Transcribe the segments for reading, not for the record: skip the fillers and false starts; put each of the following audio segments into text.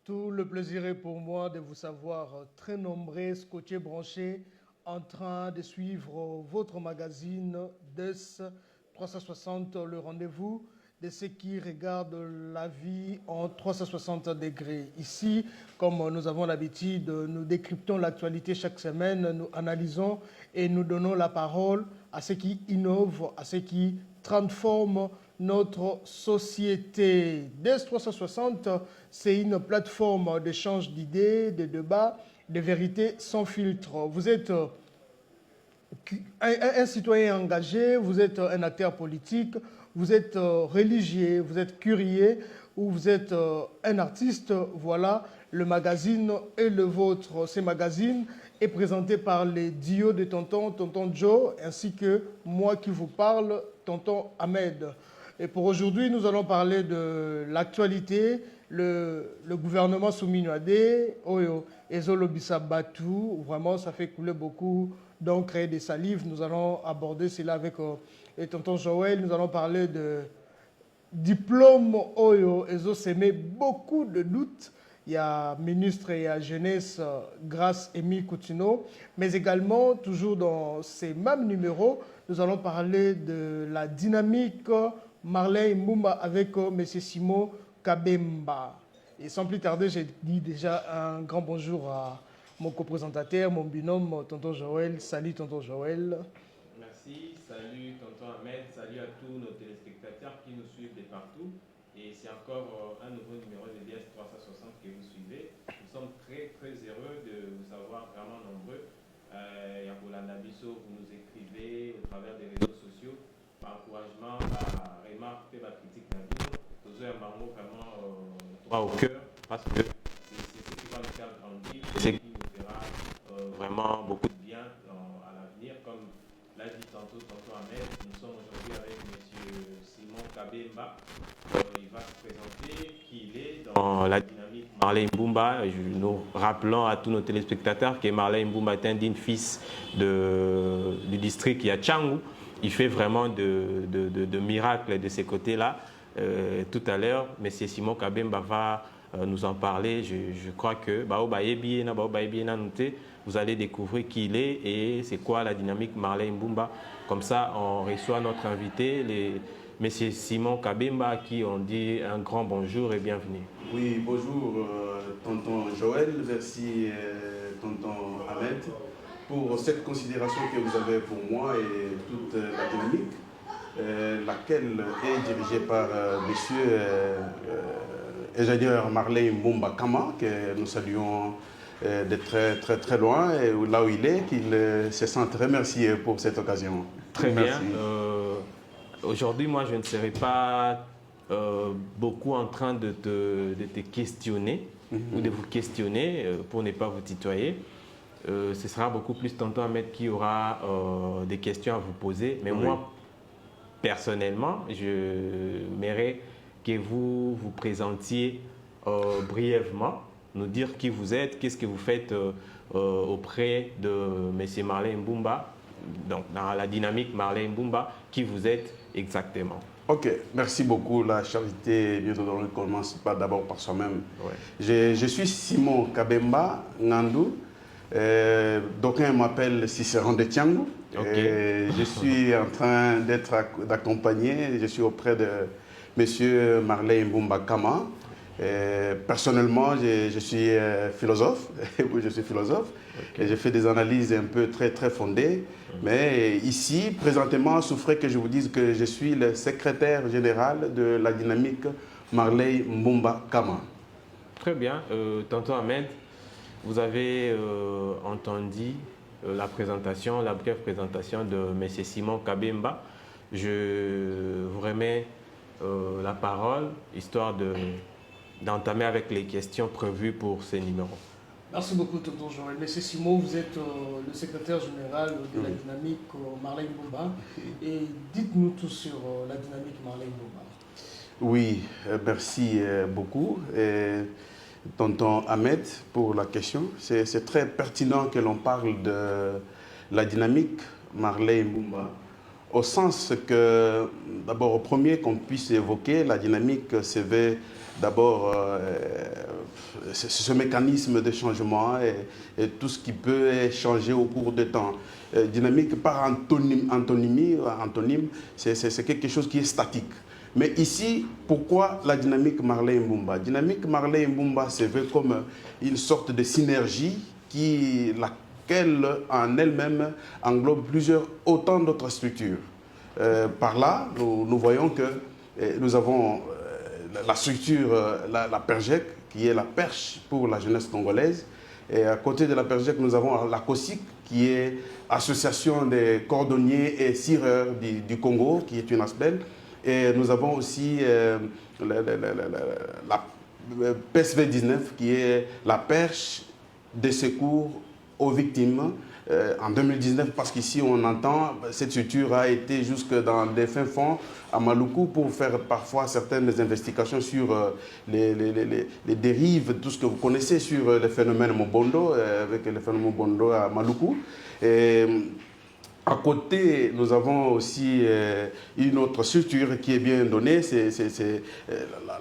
Tout le plaisir est pour moi de vous savoir très nombreux, scotchés, branchés, en train de suivre votre magazine DES 360, le rendez-vous de ceux qui regardent la vie en 360 degrés. Ici, comme nous avons l'habitude, nous décryptons l'actualité chaque semaine, nous analysons et nous donnons la parole à ceux qui innovent, à ceux qui transforment notre société. DES 360, c'est une plateforme d'échange d'idées, de débats, de vérités sans filtre. Vous êtes un citoyen engagé, vous êtes un acteur politique, vous êtes religieux, vous êtes curieux ou vous êtes un artiste. Voilà, le magazine est le vôtre. Ce magazine est présenté par les duos de Tonton Joe, ainsi que moi qui vous parle, Tonton Ahmed. Et pour aujourd'hui, nous allons parler de l'actualité, le gouvernement Souminouadé, Oyo, Ezolo Bissabatu. Vraiment, ça fait couler beaucoup d'encre et de salive. Nous allons aborder cela avec Tonton Joël. Nous allons parler de diplôme Oyo, Ezo s'émet beaucoup de doutes. Il y a ministre et à jeunesse grâce Émile Coutinho, mais également, toujours dans ces mêmes numéros, nous allons parler de la dynamique Marley Mbumba avec M. Simon Kabemba. Et sans plus tarder, j'ai dit déjà un grand bonjour à mon coprésentateur, mon binôme, Tonton Joël. Salut Tonton Joël. Merci, salut Tonton Ahmed, salut à tous nos téléspectateurs qui nous suivent de partout. Et c'est encore un nouveau numéro de DS 360 que vous suivez. Nous sommes très heureux de vous savoir vraiment nombreux. Yakolanda Bisso, vous nous écrivez au travers des réseaux sociaux par encouragement, par remarque, par critique. Nous avons un mot vraiment droit au cœur parce que c'est ce qui va nous faire grandir, c'est ce qui nous fera vraiment beaucoup de bien à l'avenir. Comme l'a dit tantôt Ahmed, nous sommes aujourd'hui avec M. Simon Kabemba. Il va se présenter qui il est dans la dynamique Marley Mbumba. Nous rappelons à tous nos téléspectateurs que Marley Mbumba est un digne fils du district Yachangu. Il fait vraiment de miracles de ces côtés-là. Tout à l'heure, M. Simon Kabemba va nous en parler. Je crois que vous allez découvrir qui il est et c'est quoi la dynamique Marley Mbumba. Comme ça, on reçoit notre invité, M. Simon Kabemba, à qui on dit un grand bonjour et bienvenue. Oui, bonjour Tonton Joël, merci Tonton Ahmed pour cette considération que vous avez pour moi et toute la dynamique, laquelle est dirigée par monsieur ingénieur Marley Mbumba Kama, que nous saluons de très loin, et là où il est, qu'il se sente remercié pour cette occasion. Très bien. Aujourd'hui, moi, je ne serai pas beaucoup en train de te questionner ou de vous questionner pour ne pas vous tutoyer. Ce sera beaucoup plus Tonton Ahmed qui aura des questions à vous poser. Mais moi, personnellement, je m'aimerais que vous vous présentiez brièvement, nous dire qui vous êtes, qu'est-ce que vous faites auprès de M. Marley Mbumba, donc dans la dynamique Marley Mbumba, qui vous êtes exactement. Ok, merci beaucoup. La charité, bien entendu, ne commence pas d'abord par soi-même. Ouais. Je suis Simon Kabemba Ngandou. D'aucuns m'appellent Cicéron de Tiangu. Okay. Je suis en train d'accompagner, je suis auprès de M. Marley Mbumba Kama. Personnellement, je suis philosophe. Oui, je suis philosophe. Okay. Et je fais des analyses un peu très fondées. Mais ici, présentement, souffrez que je vous dise que je suis le secrétaire général de la dynamique Marley Mbumba Kama. Très bien. Tonton Ahmed, vous avez entendu la brève présentation de M. Simon Kabemba. Je vous remets la parole, histoire d'entamer avec les questions prévues pour ces numéros. Merci beaucoup, Tonton Joël. Monsieur Simon, vous êtes le secrétaire général de la dynamique Marley Mbumba. Et dites-nous tout sur la dynamique Marley Mbumba. Oui, merci beaucoup, Tonton Ahmed, pour la question. C'est très pertinent que l'on parle de la dynamique Marley Mbumba, au sens que, d'abord, au premier qu'on puisse évoquer, la dynamique se veut d'abord ce mécanisme de changement et tout ce qui peut changer au cours du temps. Dynamique par antonyme, c'est quelque chose qui est statique. Mais ici, pourquoi la dynamique Marley Mbumba? Dynamique Marley Mbumba se veut comme une sorte de synergie laquelle en elle-même englobe autant d'autres structures. Par là, nous voyons que nous avons la structure, la PERJEC, qui est la perche pour la jeunesse congolaise. Et à côté de la PERJEC, nous avons la COSIC, qui est Association des cordonniers et cireurs du Congo, qui est une ASBEL. Et nous avons aussi la PSV 19, qui est la perche des secours aux victimes en 2019, parce qu'ici on entend, cette structure a été jusque dans des fins fonds à Maluku pour faire parfois certaines investigations sur les dérives, tout ce que vous connaissez sur les phénomènes Mobondo, avec les phénomènes Mobondo à Maluku. Et à côté, nous avons aussi une autre structure qui est bien donnée, c'est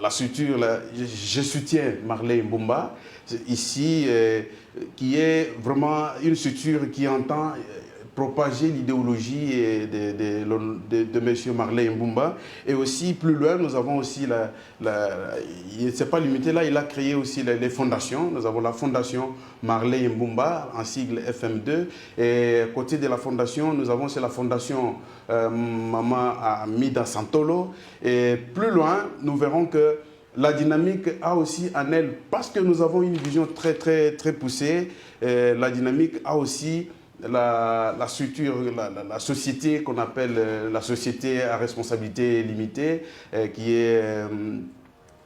la structure, je soutiens Marley Mbumba, ici, qui est vraiment une structure qui entend propager l'idéologie de M. Marley Mbumba. Et aussi, plus loin, nous avons aussi, il ne s'est pas limité là, il a créé aussi les fondations. Nous avons la fondation Marley Mbumba, en sigle FM2. Et à côté de la fondation, nous avons la fondation Maman Amida Santolo. Et plus loin, nous verrons que la dynamique a aussi en elle, parce que nous avons une vision très, très, très poussée, la dynamique a aussi la structure, la société qu'on appelle la société à responsabilité limitée, qui est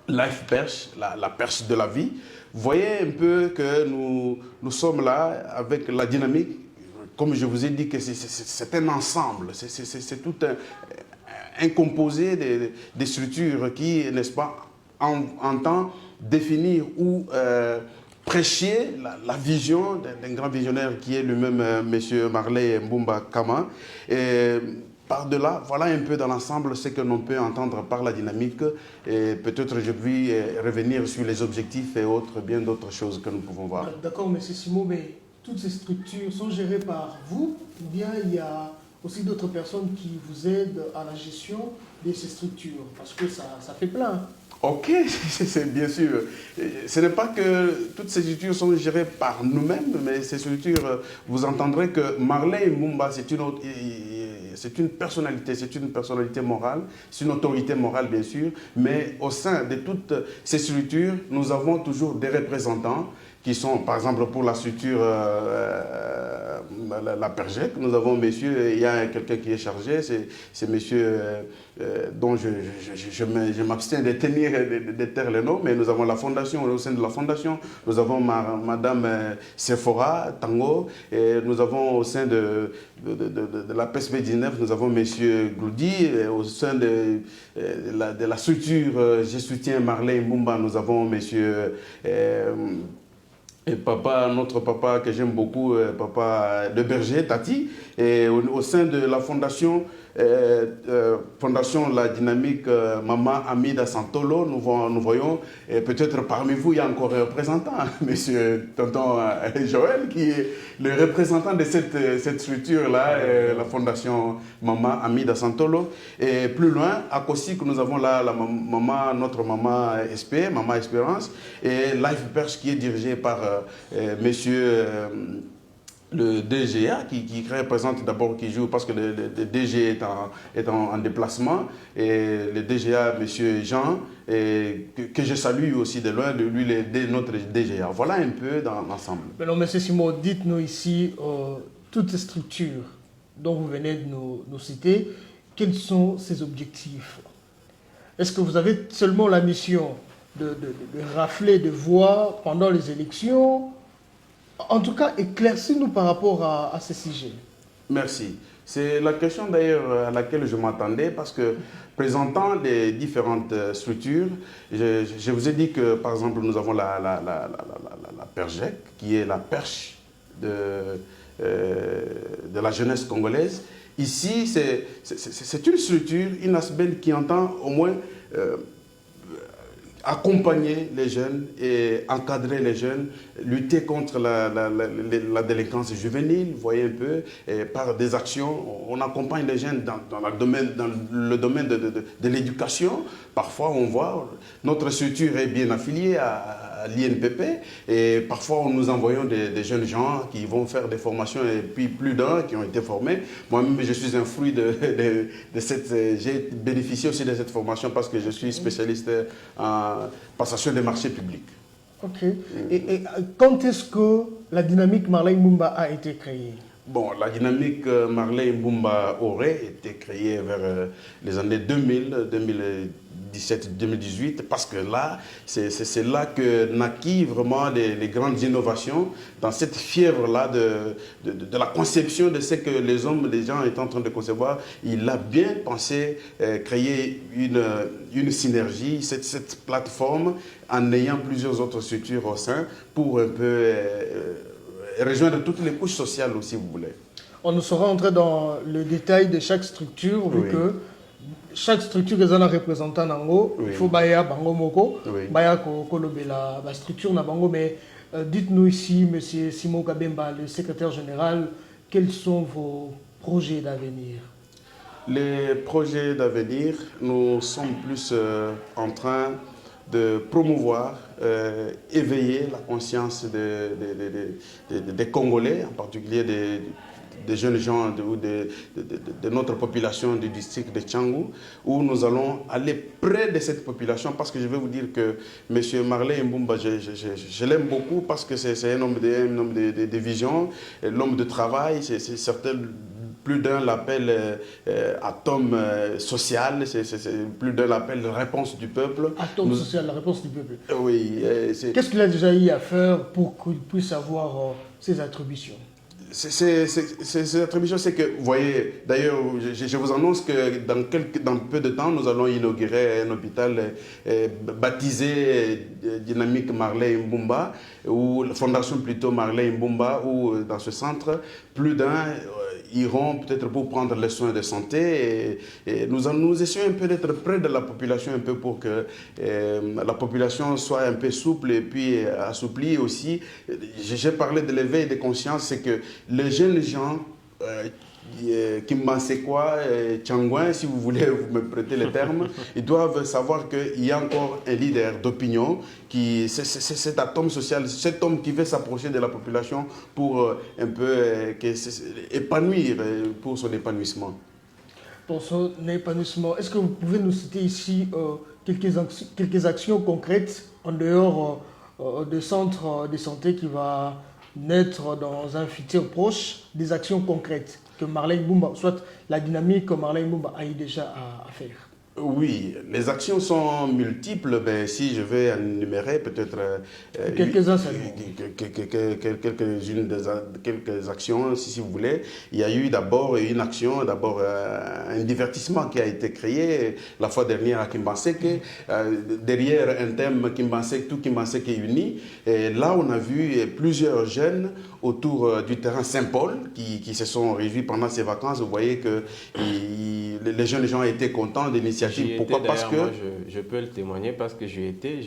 Life Perche, la perche de la vie. Vous voyez un peu que nous sommes là avec la dynamique, comme je vous ai dit, que c'est un ensemble, c'est tout un composé des structures qui, n'est-ce pas, entend définir ou prêcher la vision d'un grand visionnaire qui est lui-même M. Marley Mbumba Kama. Et par-delà, voilà un peu dans l'ensemble ce que l'on peut entendre par la dynamique. Et peut-être je vais revenir sur les objectifs et autres, bien d'autres choses que nous pouvons voir. D'accord, M. Simo, mais toutes ces structures sont gérées par vous, ou bien il y a aussi d'autres personnes qui vous aident à la gestion de ces structures? Parce que ça fait plein. Ok, c'est bien sûr. Ce n'est pas que toutes ces structures sont gérées par nous-mêmes, mais ces structures, vous entendrez que Marley Mbumba, c'est une personnalité morale, c'est une autorité morale bien sûr, mais au sein de toutes ces structures, nous avons toujours des représentants qui sont, par exemple, pour la structure, la PERJEC, nous avons monsieur, il y a quelqu'un qui est chargé, c'est monsieur dont je m'abstiens de tenir, de taire le nom, mais nous avons la fondation, au sein de la fondation, nous avons madame Sephora Tango, et nous avons au sein de la PSB 19, nous avons monsieur Gloudi, et au sein de la structure, je soutiens Marley Mbumba, nous avons monsieur... et notre papa que j'aime beaucoup, papa de Berger, Tati, et au sein de la fondation, la dynamique Maman Amida Santolo, nous voyons, et peut-être parmi vous, il y a encore un représentant, monsieur tonton Joël, qui est le représentant de cette structure-là, la fondation Maman Amida Santolo. Et plus loin, à Kosik, nous avons là notre maman SP, Maman Espérance, et Life Perche qui est dirigé par monsieur... le DGA qui représente d'abord, qui joue, parce que le DG est en déplacement, et le DGA, M. Jean, que je salue aussi de loin, de lui, notre DGA. Voilà un peu dans l'ensemble. Alors, M. Simon, dites-nous ici, toutes ces structures dont vous venez de nous citer, quels sont ces objectifs? Est-ce que vous avez seulement la mission de rafler de voix pendant les élections? En tout cas, éclaircis-nous par rapport à ces sujets. Merci. C'est la question d'ailleurs à laquelle je m'attendais, parce que présentant les différentes structures, je vous ai dit que par exemple nous avons la PERJEC, qui est la perche de la jeunesse congolaise. Ici, c'est une structure, une ASBEL qui entend au moins accompagner les jeunes et encadrer les jeunes, lutter contre la délinquance juvénile, vous voyez un peu, et par des actions. On accompagne les jeunes dans le domaine de l'éducation. Parfois, on voit, notre structure est bien affiliée à l'INPP et parfois, nous envoyons des jeunes gens qui vont faire des formations et puis plus d'un qui ont été formés. Moi-même, je suis un fruit de cette... J'ai bénéficié aussi de cette formation parce que je suis spécialiste en passation des marchés publics. Ok. Et quand est-ce que la dynamique Marley Mbumba a été créée? Bon, la dynamique Marley Mbumba aurait été créée vers les années 2000, 2017, 2018, parce que là, c'est là que naquit vraiment les grandes innovations, dans cette fièvre-là de la conception de ce que les gens étaient en train de concevoir. Il a bien pensé créer une synergie, cette plateforme, en ayant plusieurs autres structures au sein, pour un peu... rejoindre toutes les couches sociales aussi, vous voulez. On ne sera entrer dans le détail de chaque structure, vu que chaque structure est un représentant nango. Il faut baya bango moko, baya kolobela la structure na bango. Mais dites-nous ici, Monsieur Simon Kabemba, le secrétaire général, quels sont vos projets d'avenir? Les projets d'avenir, nous sommes plus en train de promouvoir, éveiller la conscience des Congolais, en particulier des jeunes gens de notre population du district de Tchangou, où nous allons aller près de cette population, parce que je vais vous dire que M. Marley Mbumba, je l'aime beaucoup parce que c'est un homme de vision, l'homme de travail, c'est certain. Plus d'un l'appelle atome social, plus d'un l'appelle réponse du peuple. Atome social, la réponse du peuple. Oui. Qu'est-ce qu'il a déjà eu à faire pour qu'il puisse avoir ses attributions? Ces attributions, c'est que, vous voyez, d'ailleurs, je vous annonce que dans peu de temps, nous allons inaugurer un hôpital baptisé Dynamique Marley Mbumba, ou Fondation plutôt Marley Mbumba, où dans ce centre, plus d'un iront peut-être pour prendre les soins de santé et nous essayons un peu d'être près de la population un peu pour que la population soit un peu souple et puis assouplie aussi. J'ai parlé de l'éveil des consciences, c'est que les jeunes gens Kimbansekwa, Tchangouin, si vous voulez vous me prêter les termes, ils doivent savoir qu'il y a encore un leader d'opinion, c'est cet atome social, cet homme qui veut s'approcher de la population pour un peu épanouir, pour son épanouissement. Pour son épanouissement, est-ce que vous pouvez nous citer ici quelques actions concrètes en dehors de centres de santé qui va naître dans un futur proche, des actions concrètes que Marley Mbumba, soit la dynamique que Marley Mbumba a eu déjà à faire? Oui, les actions sont multiples, mais si je vais énumérer peut-être quelques-uns seulement. Quelques actions, si vous voulez. Il y a eu d'abord une action, un divertissement qui a été créé la fois dernière à Kimbanseke, derrière un thème Kimbanseke, tout Kimbanseke est uni. Et là, on a vu plusieurs jeunes autour du terrain Saint-Paul qui se sont réunis pendant ces vacances. Vous voyez que les jeunes gens étaient contents de l'initiative. Pourquoi? Parce que... Moi, je peux le témoigner parce que j'y étais.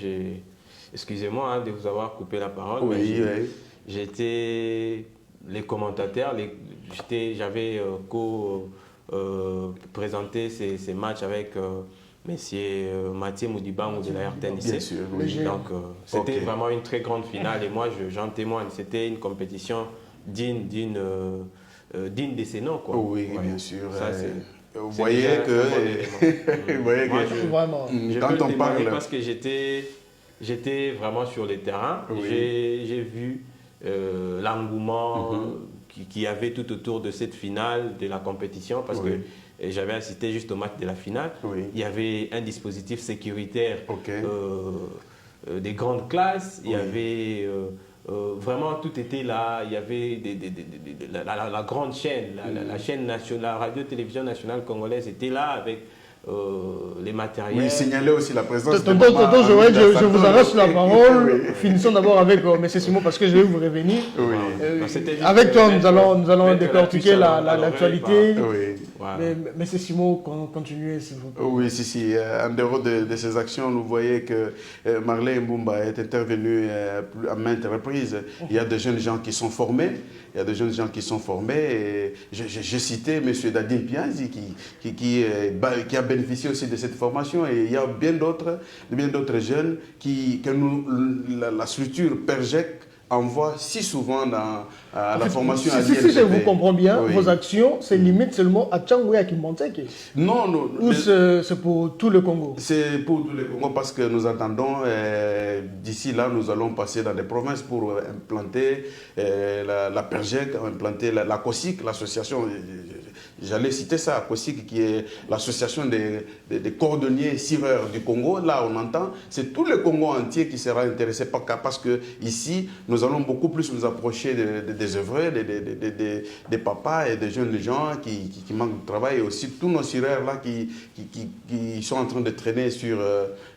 Excusez-moi de vous avoir coupé la parole. Oui, j'étais les commentateurs. J'avais présenté ces matchs avec Monsieur Mathieu Moudibang de la RTNC. Bien sûr, oui. Donc, c'était vraiment une très grande finale et moi, j'en témoigne. C'était une compétition digne de ces noms, quoi. Oui, bien sûr. Ça, vous voyez que... Vraiment. Quand on parle... Parce que j'étais vraiment sur le terrain. Oui. J'ai vu l'engouement qu'il y avait tout autour de cette finale de la compétition parce que j'avais assisté juste au match de la finale. Oui. Il y avait un dispositif sécuritaire des grandes classes. Il y avait... vraiment, tout était là. Il y avait la grande chaîne, la chaîne nationale, la radio-télévision nationale congolaise était là avec les matériels. Oui, signaler aussi la présence de Tonton Joël, je vous arrache la parole. Oui. Finissons d'abord avec M. Simon parce que je vais vous revenir. Oui. Avec toi, nous allons décortiquer l'actualité. Oui. Voilà. Mais M. Simon, continuez s'il vous plaît. Oui, si. En dehors de ces actions, nous voyons que Marley Mbumba est intervenu à maintes reprises. Il y a des jeunes gens qui sont formés. Et j'ai cité M. Dadim Pianzi qui a bénéficié aussi de cette formation. Et il y a bien d'autres jeunes que la structure PERJEC envoie si souvent à la formation à l'INGP. Si je vous comprends bien, oui. Vos actions se limitent seulement à Tchangou et à Kimbanteke. Non. Ou c'est pour tout le Congo? C'est pour tout le Congo parce que nous attendons, d'ici là, nous allons passer dans des provinces pour implanter la PERJEC, implanter la COSIC, l'association, j'allais citer ça, COSIC, qui est l'association des cordonniers cireurs du Congo. Là, on entend, c'est tout le Congo entier qui sera intéressé parce que ici, nous allons beaucoup plus nous approcher des œuvreux, des papas et des jeunes gens qui manquent de travail, et aussi tous nos cireurs là qui sont en train de traîner sur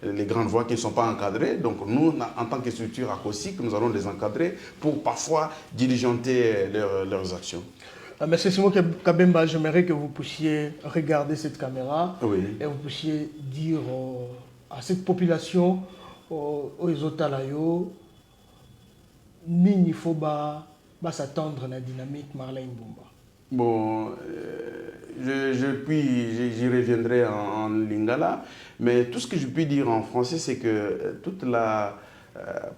les grandes voies qui ne sont pas encadrées. Donc nous, en tant que structure à COSIC, nous allons les encadrer pour parfois diligenter leurs actions. Monsieur Simon Kabemba, j'aimerais que vous puissiez regarder cette caméra et vous puissiez dire à cette population, aux Ezotalayo, il faut s'attendre à la dynamique Marley Mbumba. Bon, j'y reviendrai en lingala, mais tout ce que je puis dire en français, c'est que toute la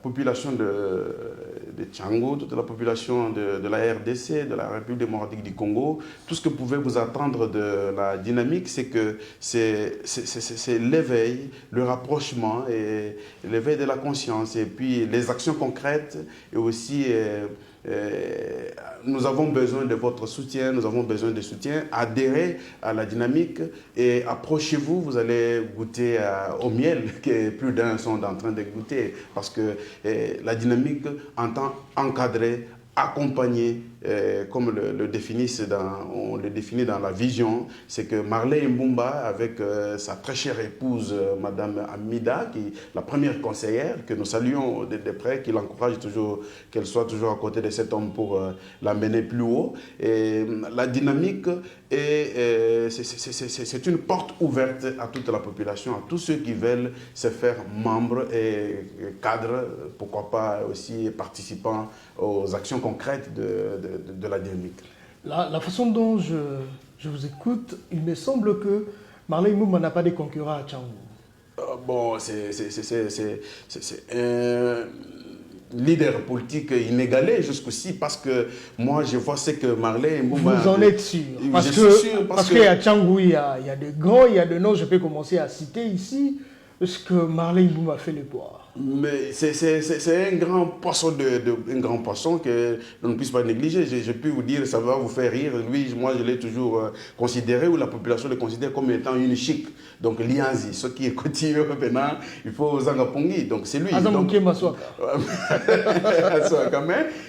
population de Tchangou, toute la population de la RDC, de la République démocratique du Congo, tout ce que pouvez vous attendre de la dynamique, c'est que c'est l'éveil, le rapprochement et l'éveil de la conscience, et puis les actions concrètes, et aussi nous avons besoin de votre soutien, nous avons besoin de soutien. Adhérez à la dynamique et approchez-vous, vous allez goûter au miel que plus d'un sont en train de goûter, parce que la dynamique entend encadrer, accompagner, comme on le définit dans la vision, c'est que Marley Mbumba, avec sa très chère épouse, Madame Amida, qui est la première conseillère, que nous saluons de près, qui l'encourage toujours, qu'elle soit toujours à côté de cet homme pour l'amener plus haut. Et la dynamique, c'est une porte ouverte à toute la population, à tous ceux qui veulent se faire membres et cadres, pourquoi pas aussi participants aux actions concrètes de la dynamique. La façon dont je vous écoute, il me semble que Marley Mbumba n'a pas de concurrents à Tchangou. Bon, c'est un leader politique inégalé jusqu'ici, parce que moi je vois ce que Marley Mbumba... Vous en êtes sûr? Parce qu'à Tchangou, il y a des grands, il y a des noms, je peux commencer à citer ici. Est-ce que Marley Mbumba fait le poids? Mais c'est un grand poisson, un grand poisson que l'on ne puisse pas négliger. Je peux vous dire, ça va vous faire rire. Lui, moi, je l'ai toujours considéré, ou la population le considère comme étant une chic. Donc, Lianzi, ce qui est côté maintenant, il faut Zangapongi. Donc, c'est lui.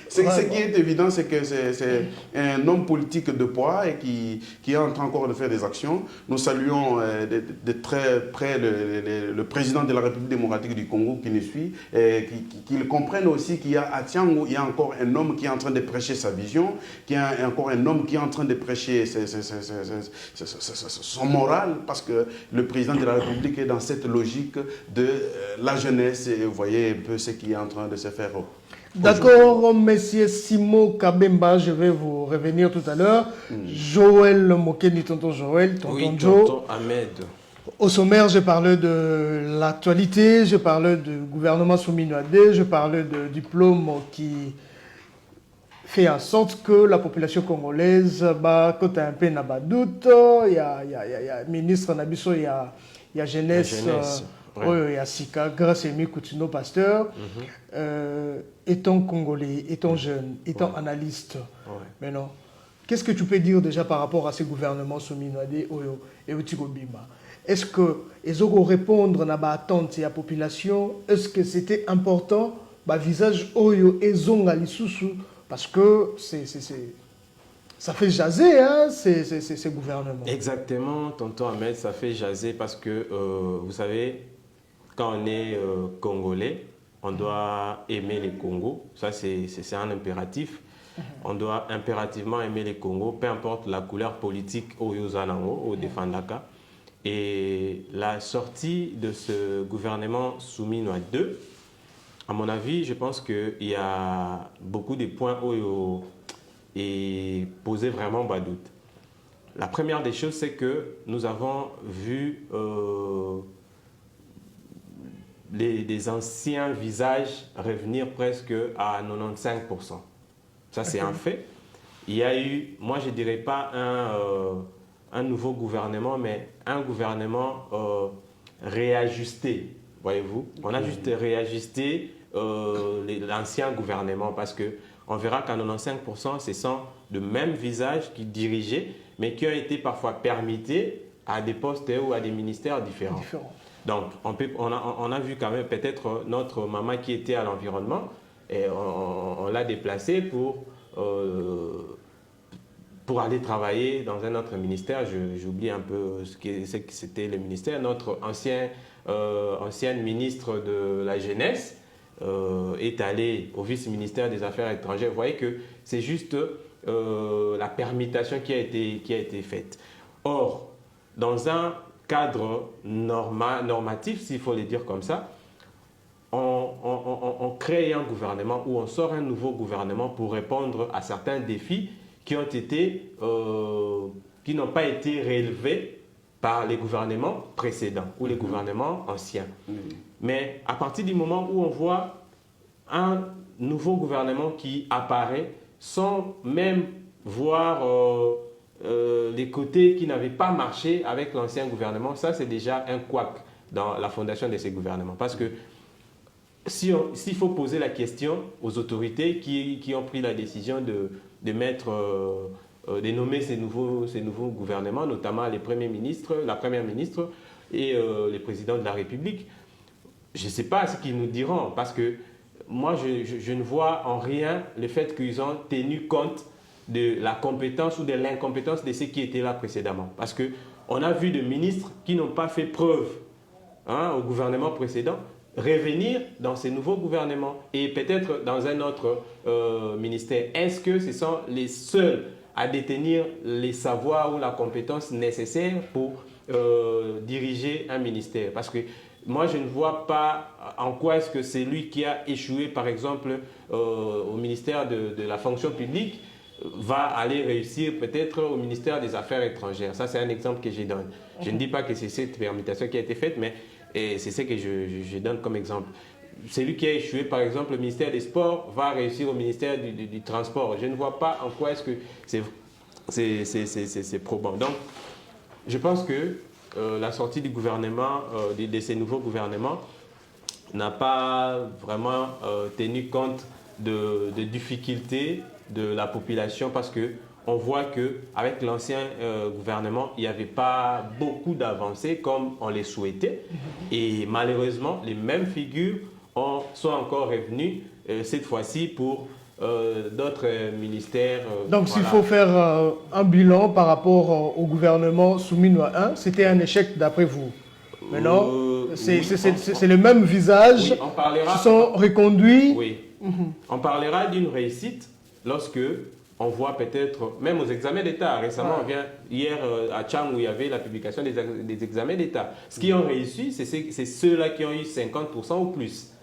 Ce qui est évident, c'est que c'est un homme politique de poids et qui est en train encore de faire des actions. Nous saluons de très près le président de la République démocratique du Congo qui nous suit, et qu'il comprenne aussi qu'il y a à Tchangou, il y a encore un homme qui est en train de prêcher sa vision, qu'il y a encore un homme qui est en train de prêcher son moral, parce que le président de la République est dans cette logique de la jeunesse, et vous voyez un peu ce qui est en train de se faire. D'accord, monsieur Simon Kabemba, je vais vous revenir tout à l'heure. Joël Mokeni, tonton Joël, tonton Joe. Tonton Ahmed. Au sommaire, je parlais de l'actualité, je parlais du gouvernement Souminouadé, je parlais de diplôme qui fait en sorte que la population congolaise, quand un peu n'a pas de doute, il y a ministre Nabiso, il y a jeunesse. Il y a Sika, grâce à Emi Koutino, pasteur, étant congolais, étant jeune, étant analyste, maintenant, qu'est-ce que tu peux dire déjà par rapport à ces gouvernements Souminouadé et Otigobima? Est-ce qu'ils ont répondre à l'attente de la population? Est-ce que c'était important, visage Oyo et Zonga Lisusu? Parce que ça fait jaser hein, ces gouvernements. Exactement, tonton Ahmed, ça fait jaser parce que, vous savez, quand on est Congolais, on doit aimer les Congos. Ça, c'est un impératif. On doit impérativement aimer les Congos, peu importe la couleur politique au Yozanango, au Défendaka. Et la sortie de ce gouvernement Souminois 2, à mon avis, je pense qu'il y a beaucoup de points où et poser vraiment bas doute. La première des choses, c'est que nous avons vu des anciens visages revenir presque à 95%. Ça, c'est un fait. Il y a eu, moi, je ne dirais pas un nouveau gouvernement, mais un gouvernement réajusté, voyez-vous. On a juste réajusté l'ancien gouvernement parce qu'on verra qu'à 95%, ce sont de mêmes visages qui dirigeaient, mais qui ont été parfois permutés à des postes ou à des ministères différents. Donc, on a vu quand même peut-être notre maman qui était à l'environnement, et on l'a déplacée pour aller travailler dans un autre ministère. J'oublie un peu ce que c'était le ministère. Notre ancienne ministre de la Jeunesse est allée au vice-ministère des Affaires étrangères. Vous voyez que c'est juste la permutation qui a été faite. Or, dans un cadre normatif, s'il faut le dire comme ça, on crée un gouvernement ou on sort un nouveau gouvernement pour répondre à certains défis qui n'ont pas été relevés par les gouvernements précédents ou les gouvernements anciens. Mais à partir du moment où on voit un nouveau gouvernement qui apparaît sans même voir les côtés qui n'avaient pas marché avec l'ancien gouvernement, ça c'est déjà un couac dans la fondation de ces gouvernements. Parce que s'il faut poser la question aux autorités qui ont pris la décision de nommer ces nouveaux gouvernements, notamment les premiers ministres, la première ministre et les présidents de la République, je ne sais pas ce qu'ils nous diront, parce que moi, je ne vois en rien le fait qu'ils ont tenu compte de la compétence ou de l'incompétence de ceux qui étaient là précédemment. Parce qu'on a vu des ministres qui n'ont pas fait preuve au gouvernement précédent revenir dans ces nouveaux gouvernements et peut-être dans un autre ministère. Est-ce que ce sont les seuls à détenir les savoirs ou la compétence nécessaire pour diriger un ministère? Parce que moi, je ne vois pas en quoi est-ce que c'est lui qui a échoué, par exemple, au ministère de la fonction publique, va aller réussir peut-être au ministère des Affaires étrangères. Ça, c'est un exemple que je donne. Je ne dis pas que c'est cette permutation qui a été faite, mais c'est ce que je donne comme exemple. Celui qui a échoué, par exemple, au ministère des Sports, va réussir au ministère du Transport. Je ne vois pas en quoi est-ce que c'est probant. Donc, je pense que la sortie du gouvernement, de ces nouveaux gouvernements, n'a pas vraiment tenu compte de difficultés de la population parce qu'on voit qu'avec l'ancien gouvernement, il n'y avait pas beaucoup d'avancées comme on les souhaitait. Et malheureusement, les mêmes figures sont encore revenues cette fois-ci pour d'autres ministères. Donc, s'il faut faire un bilan par rapport au gouvernement Souminois 1, c'était un échec d'après vous. Maintenant, c'est le même visage qui sont reconduits. Oui. On parlera d'une réussite lorsque on voit peut-être, même aux examens d'État, récemment, on vient hier à Tchang où il y avait la publication des examens d'État. Ce qui ont réussi, c'est ceux-là qui ont eu 50% ou plus.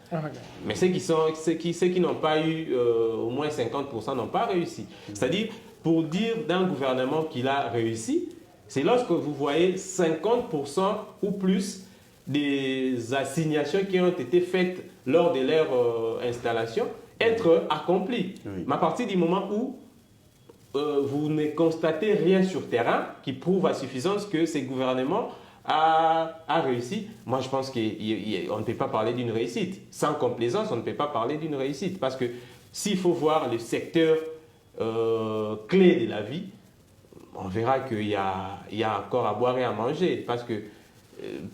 Mais ceux qui n'ont pas eu au moins 50% n'ont pas réussi. C'est-à-dire, pour dire d'un gouvernement qu'il a réussi, c'est lorsque vous voyez 50% ou plus des assignations qui ont été faites lors de leur installation être accomplies. Mais à partir du moment où vous ne constatez rien sur terrain qui prouve à suffisance que ces gouvernements a réussi, moi je pense qu'on ne peut pas parler d'une réussite. Sans complaisance, on ne peut pas parler d'une réussite. Parce que s'il faut voir le secteur clé de la vie, on verra qu'il y a encore à boire et à manger. Parce que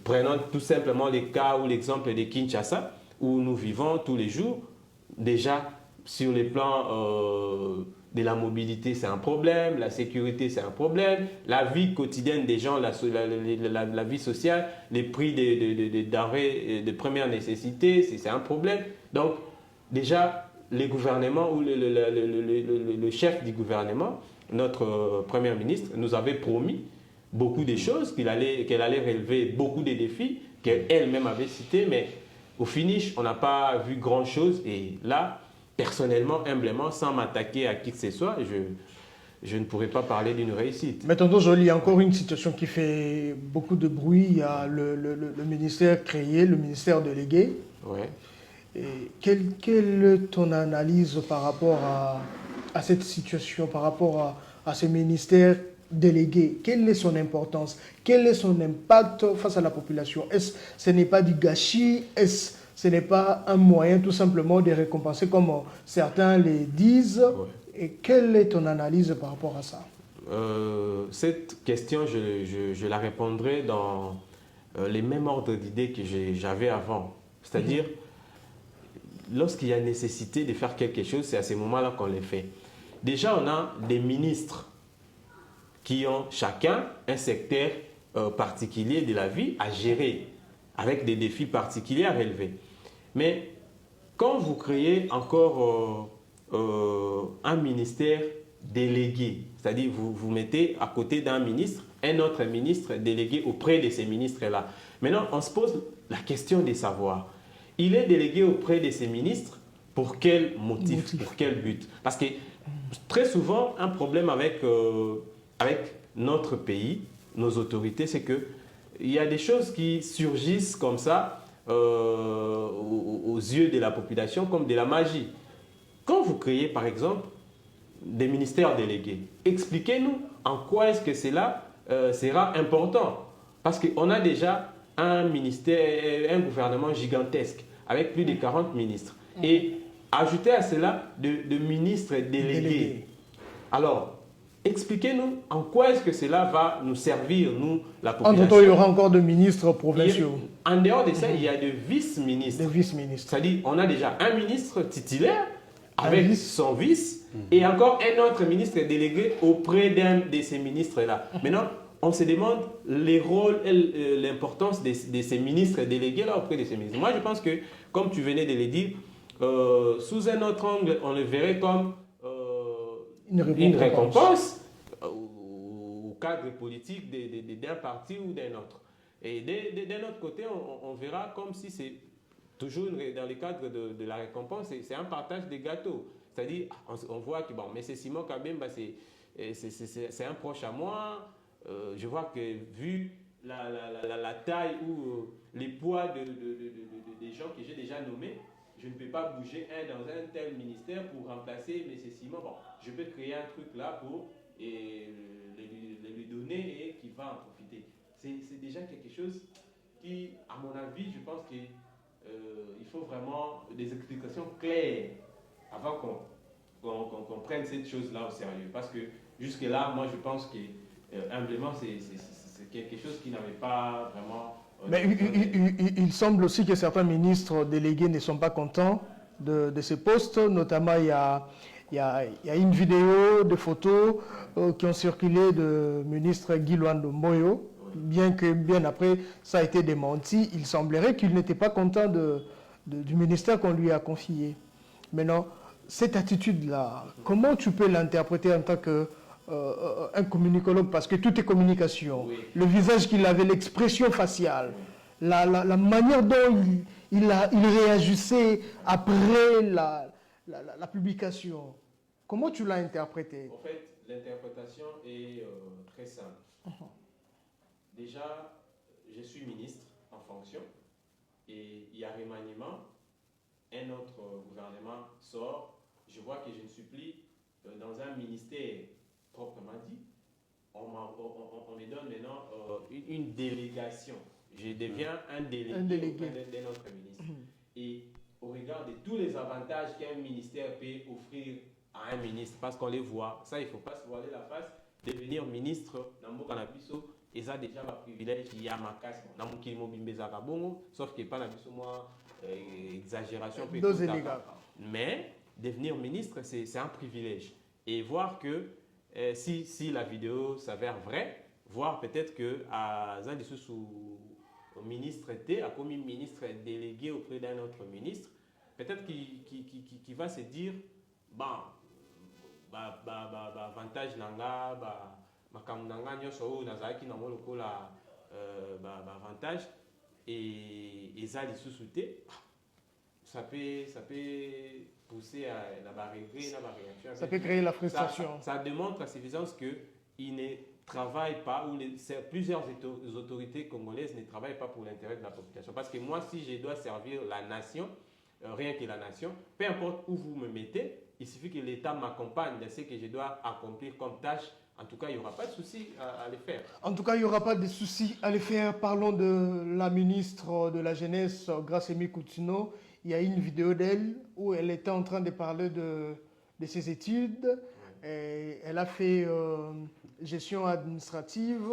prenons tout simplement les cas ou l'exemple de Kinshasa, où nous vivons tous les jours. Déjà, sur les plans de la mobilité, c'est un problème, la sécurité, c'est un problème, la vie quotidienne des gens, la vie sociale, les prix des denrées de première nécessité, c'est un problème. Donc, déjà, les gouvernements ou le chef du gouvernement, notre Premier ministre, nous avait promis beaucoup de choses, qu'elle allait relever beaucoup de défis qu'elle-même avait cités, mais au finish, on n'a pas vu grand-chose. Et là, personnellement, humblement, sans m'attaquer à qui que ce soit, je ne pourrais pas parler d'une réussite. Mais tonton Joly, il y a encore une situation qui fait beaucoup de bruit. Il y a le ministère créé, le ministère délégué. Ouais. Et quelle est ton analyse par rapport à cette situation, par rapport à ce ministère délégué? Quelle est son importance? Quel est son impact face à la population? Est-ce ce n'est pas du gâchis? Est-ce ce n'est pas un moyen tout simplement de récompenser comme certains les disent? Ouais. Et quelle est ton analyse par rapport à ça? Cette question, je la répondrai dans les mêmes ordres d'idées que j'avais avant. C'est-à-dire, lorsqu'il y a nécessité de faire quelque chose, c'est à ces moments-là qu'on les fait. Déjà, on a des ministres qui ont chacun un secteur particulier de la vie à gérer, avec des défis particuliers à relever. Mais quand vous créez encore un ministère délégué, c'est-à-dire vous mettez à côté d'un ministre, un autre ministre délégué auprès de ces ministres-là. Maintenant, on se pose la question de savoir, il est délégué auprès de ces ministres pour quel motif, pour quel but? Parce que très souvent, un problème avec notre pays, nos autorités, c'est qu'il y a des choses qui surgissent comme ça aux yeux de la population comme de la magie. Quand vous créez, par exemple, des ministères délégués, expliquez-nous en quoi est-ce que cela sera important. Parce qu'on a déjà un ministère, un gouvernement gigantesque avec plus de 40 ministres. Et ajoutez à cela de ministres délégués. Alors, expliquez-nous en quoi est-ce que cela va nous servir, nous, la population. Entre-temps, il y aura encore de ministres provinciaux. En dehors de ça, il y a de vice-ministres. Des vice-ministres. C'est-à-dire, on a déjà un ministre titulaire avec son vice et encore un autre ministre délégué auprès d'un de ces ministres-là. Maintenant, on se demande les rôles et l'importance de ces ministres délégués-là auprès de ces ministres. Moi, je pense que, comme tu venais de le dire, sous un autre angle, on le verrait comme une récompense au cadre politique d'un parti ou d'un autre. Et d'un autre côté, on verra comme si c'est toujours dans le cadre de la récompense, c'est un partage des gâteaux. C'est-à-dire, on voit que, bon, mais c'est Simon Kabemba, c'est un proche à moi. Je vois que vu la taille ou les poids des gens que j'ai déjà nommés, je ne peux pas bouger dans un tel ministère pour remplacer M. Simon. Bon, je peux créer un truc là pour lui donner et qui va en profiter. C'est déjà quelque chose qui, à mon avis, je pense qu'il faut vraiment des explications claires avant qu'on prenne cette chose-là au sérieux. Parce que jusque-là, moi, je pense que humblement, c'est quelque chose qui n'avait pas vraiment... Mais il semble aussi que certains ministres délégués ne sont pas contents de ces postes. Notamment, il y a une vidéo de photos qui ont circulé de ministre Guy Luando Mboyo. Bien après, ça a été démenti. Il semblerait qu'il n'était pas content du ministère qu'on lui a confié. Maintenant, cette attitude-là, comment tu peux l'interpréter en tant que... un communicologue, parce que tout est communication. Oui. Le visage qu'il avait, l'expression faciale, la manière dont il réagissait après la publication. Comment tu l'as interprété? En fait, l'interprétation est très simple. Déjà, je suis ministre en fonction et il y a remaniement, un autre gouvernement sort, je vois que je ne suis plus dans un ministère proprement dit, on me donne maintenant une délégation. Je deviens un délégué d'un autre ministre. Et au regard de tous les avantages qu'un ministère peut offrir à un ministre, parce qu'on les voit, ça il ne faut pas se voiler la face, devenir ministre dans mon canabiso, et ça déjà ma privilège, il y a ma casse, dans mon kilimo bimbezaka bongo, sauf que pas na biso moi exagération. Mais devenir ministre, c'est un privilège. Et voir que si la vidéo s'avère vraie, voir peut-être que Zandi sous ministre était, a commis ministre délégué auprès d'un autre ministre, peut-être qu'il va se dire, bon, avantage nanga, makambo nanga nyonso nazalaki na lokola avantage et ça les sous-soutés, ça peut pousser à la réaction. Ça peut créer la frustration. Ça démontre à suffisance qu'il ne travaille pas, ou plusieurs autorités congolaises ne travaillent pas pour l'intérêt de la population. Parce que moi, si je dois servir la nation, rien que la nation, peu importe où vous me mettez, il suffit que l'État m'accompagne dans ce que je dois accomplir comme tâche. En tout cas, il n'y aura pas de souci à le faire. En tout cas, il n'y aura pas de souci à le faire. Parlons de la ministre de la Jeunesse, Grace-Amy Coutinho. Il y a une vidéo d'elle où elle était en train de parler de ses études. Et elle a fait gestion administrative,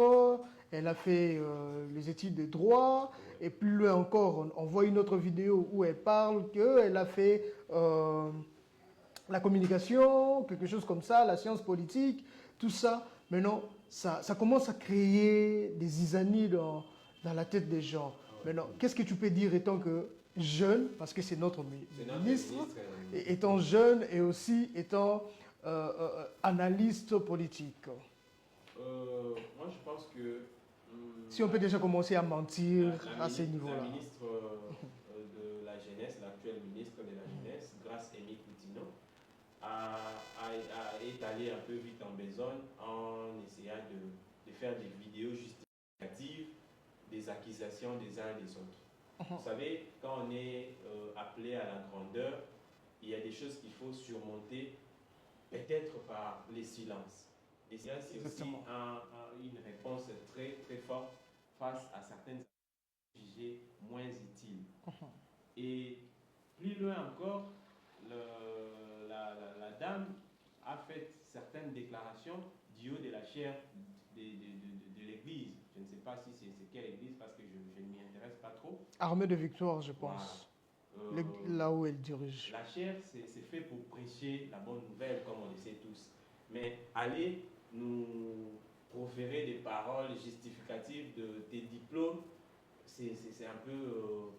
elle a fait les études de droit. Et plus loin encore, on voit une autre vidéo où elle parle qu'elle a fait la communication, quelque chose comme ça, la science politique, tout ça. Maintenant, ça commence à créer des zizanies dans la tête des gens. Maintenant, qu'est-ce que tu peux dire étant que jeune, parce que c'est notre ministre, étant jeune et aussi étant analyste politique? Moi, je pense que... si on peut déjà commencer à mentir à ce niveau-là. La ministre de la Jeunesse, l'actuelle ministre de la Jeunesse, Grace-Amy Coutinho, est allée un peu vite en besogne en essayant de faire des vidéos justificatives des accusations des uns et des autres. Vous savez, quand on est appelé à la grandeur, il y a des choses qu'il faut surmonter, peut-être par les silences. Les silences, c'est aussi une réponse très, très forte face à certaines actions jugées moins utiles. Et plus loin encore, la dame a fait certaines déclarations du haut de la chaire de l'église. Je ne sais pas si c'est quelle église parce que je ne m'y intéresse pas trop. Armée de Victoire, je pense. Voilà. Là où elle dirige. La chaire, c'est fait pour prêcher la bonne nouvelle, comme on le sait tous. Mais aller nous proférer des paroles justificatives de tes diplômes, c'est un peu...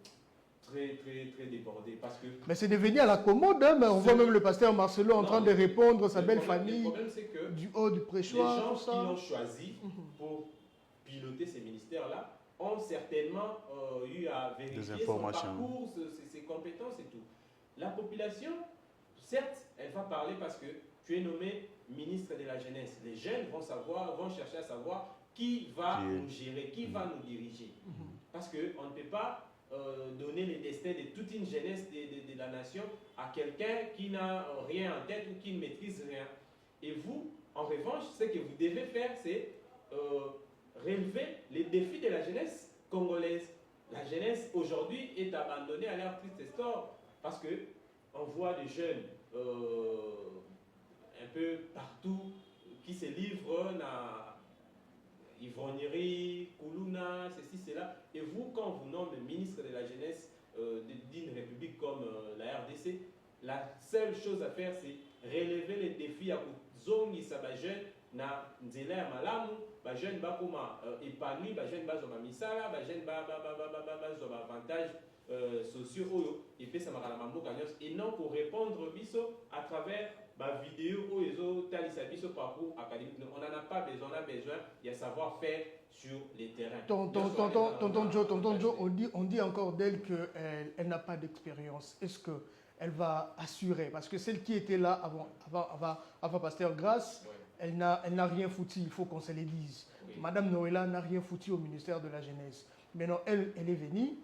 très, très, très débordé parce que... Mais c'est devenu à la commode, hein, mais on voit même le pasteur Marcelo en train de répondre à sa belle famille. Le problème, c'est que du haut du préchoir, les gens qui l'ont choisi pour piloter ces ministères-là ont certainement eu à vérifier son parcours, ses compétences et tout. La population, certes, elle va parler parce que tu es nommé ministre de la Jeunesse. Les jeunes vont chercher à savoir qui va nous gérer, qui va nous diriger. Parce qu'on ne peut pas donner le destin de toute une jeunesse de la nation à quelqu'un qui n'a rien en tête ou qui ne maîtrise rien. Et vous, en revanche, ce que vous devez faire, c'est relever les défis de la jeunesse congolaise. La jeunesse, aujourd'hui, est abandonnée à leur triste histoire parce qu'on voit des jeunes un peu partout qui se livrent à ivrognerie, Koulouna, ceci, cela. Et vous, quand vous nommez ministre de la jeunesse d'une république comme la RDC, la seule chose à faire, c'est relever les défis à kuzongisa ba jeune na nzela ya malamu, ba jeune ba koma épanoui, ba jeune ba zo ba misala, ba jeune ba zo ba avantage sociaux oyo et puis ça m'a et non pour répondre biso à travers ma vidéo ou les autres talisa biso parcours académique. On n'en a pas besoin, on a besoin il y a savoir-faire sur les terrains. Tonton Joe, on dit encore d'elle qu'elle n'a pas d'expérience. Est-ce qu'elle va assurer? Parce que celle qui était là avant Pasteur Grace, ouais. Elle n'a rien foutu, il faut qu'on se le dise. Oui. Madame Noëlla n'a rien foutu au ministère de la Jeunesse. Maintenant, elle est venue.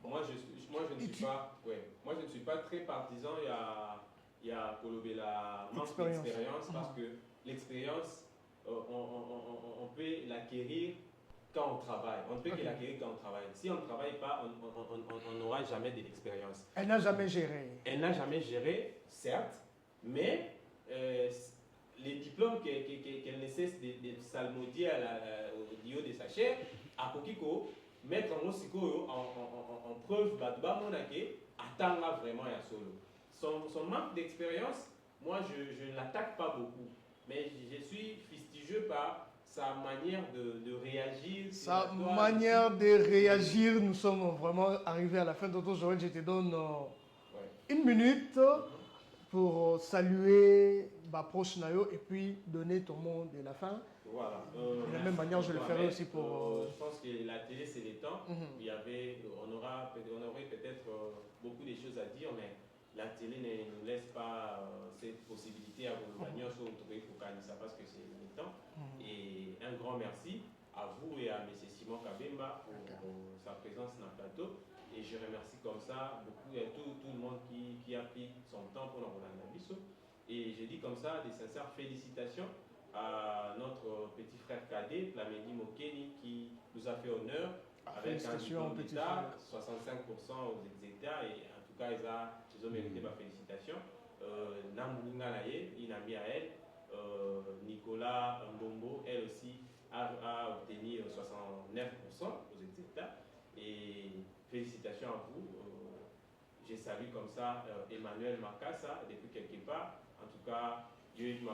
Moi, je ne suis pas très partisan. Il y a la manque d'expérience parce que l'expérience, on peut l'acquérir quand on travaille. On ne peut que l'acquérir quand on travaille. Si on ne travaille pas, on n'aura jamais de l'expérience. Elle n'a jamais géré. Elle n'a jamais géré, certes, mais les diplômes qu'elle ne cesse de salmodier au niveau de sa chair, à Kokiko, mettre en preuve Badba Monake, attendre vraiment à solo. son manque d'expérience, moi je ne l'attaque pas beaucoup, mais je suis fustigé par sa manière de réagir. Sa manière de réagir, nous sommes vraiment arrivés à la fin. Tonton Joël, je te donne une minute pour saluer Baproche Nayo et puis donner ton mot de la fin. Voilà. De la même manière, je le ferai aussi pour... je pense que la télé, c'est les temps. On aurait peut-être beaucoup de choses à dire, mais la télé ne nous laisse pas cette possibilité à vos gagnants sur trouver pour Kanissa parce que c'est le temps. Et un grand merci à vous et à M. Simon Kabemba pour sa présence dans le plateau. Et je remercie comme ça beaucoup tout le monde qui a pris son temps pour nous rendre la. Et je dis comme ça des sincères félicitations à notre petit frère cadet, Plamedi Mokeni, qui nous a fait honneur avec un diplôme d'État, 65% aux États, et en tout cas, ils ont mérité ma félicitation. Nambounga Naye, Inami Ael, Nicolas Mbombo, elle aussi, a obtenu 69% aux États. Et félicitations à vous. Je salue comme ça Emmanuel Makassa, depuis quelque part. En tout cas, Dieu il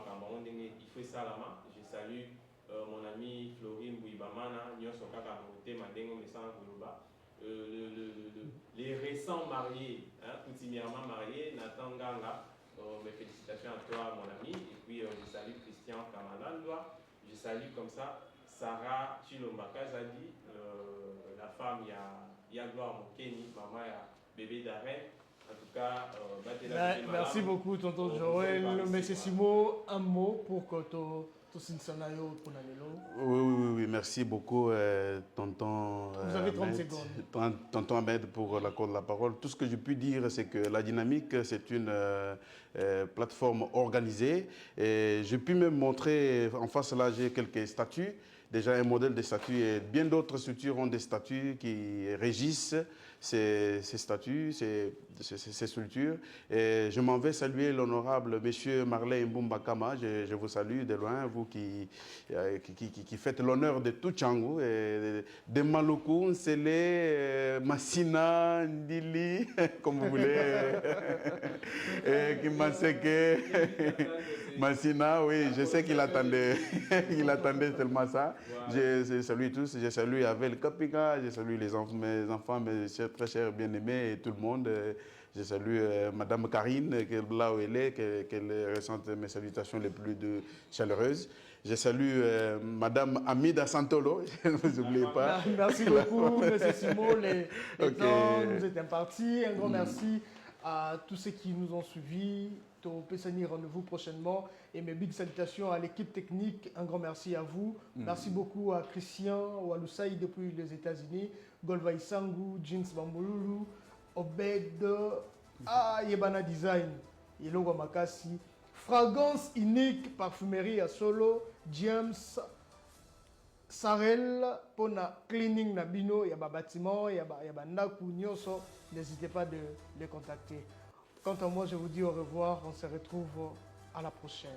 fait ça la main. Je salue mon ami Florine Bouibamana, les récents mariés, coutumièrement mariés, Nathan Ganga. Mes félicitations à toi, mon ami. Et puis, je salue Christian Kamalandwa. Je salue comme ça Sarah Chilombaka Zadi, la femme, il y a Gloire Mokeni, maman, il y a bébé Darren. En tout cas, merci beaucoup, tonton Joël. Monsieur Simo, un mot pour que tu sinsanayo pour Oui, merci beaucoup, tonton. Vous avez 30 secondes. Tonton Ahmed pour l'accord de la parole. Tout ce que je puis dire, c'est que la dynamique, c'est une plateforme organisée. Et je puis même montrer, en face là, j'ai quelques statuts. Déjà un modèle de statut et bien d'autres structures ont des statuts qui régissent ces statuts, ces structures. Et je m'en vais saluer l'honorable monsieur Marley Mbumbakama. Je vous salue de loin, vous qui faites l'honneur de tout Tchangou, de Maluku, Nsele, Massina, Ndili, comme vous voulez, Kimaseke, Massina, oui, je sais qu'il attendait, tellement ça. Je salue tous, je salue Avel Kapika, je salue mes enfants, mes très chers bien-aimés et tout le monde. Je salue Madame Karine, là où elle est, qu'elle ressente mes salutations les plus chaleureuses. Je salue Madame Amida Santolo, ne vous oubliez pas. Merci beaucoup, M. Simo. Les temps nous est impartis. Un grand merci à tous ceux qui nous ont suivis. On peut se rendez-vous prochainement. Et mes big salutations à l'équipe technique. Un grand merci à vous. Merci beaucoup à Christian Walusai depuis les États-Unis, Golva Isangu, Jeans Bambululu, Obed, Yebana Design, Yelogo Makasi, Fragrance unique, parfumerie à Solo, James Sarel, pour na cleaning nabino, il y a un bâtiment, il y a un naku, n'hésitez pas de les contacter. Quant à moi, je vous dis au revoir. On se retrouve à la prochaine.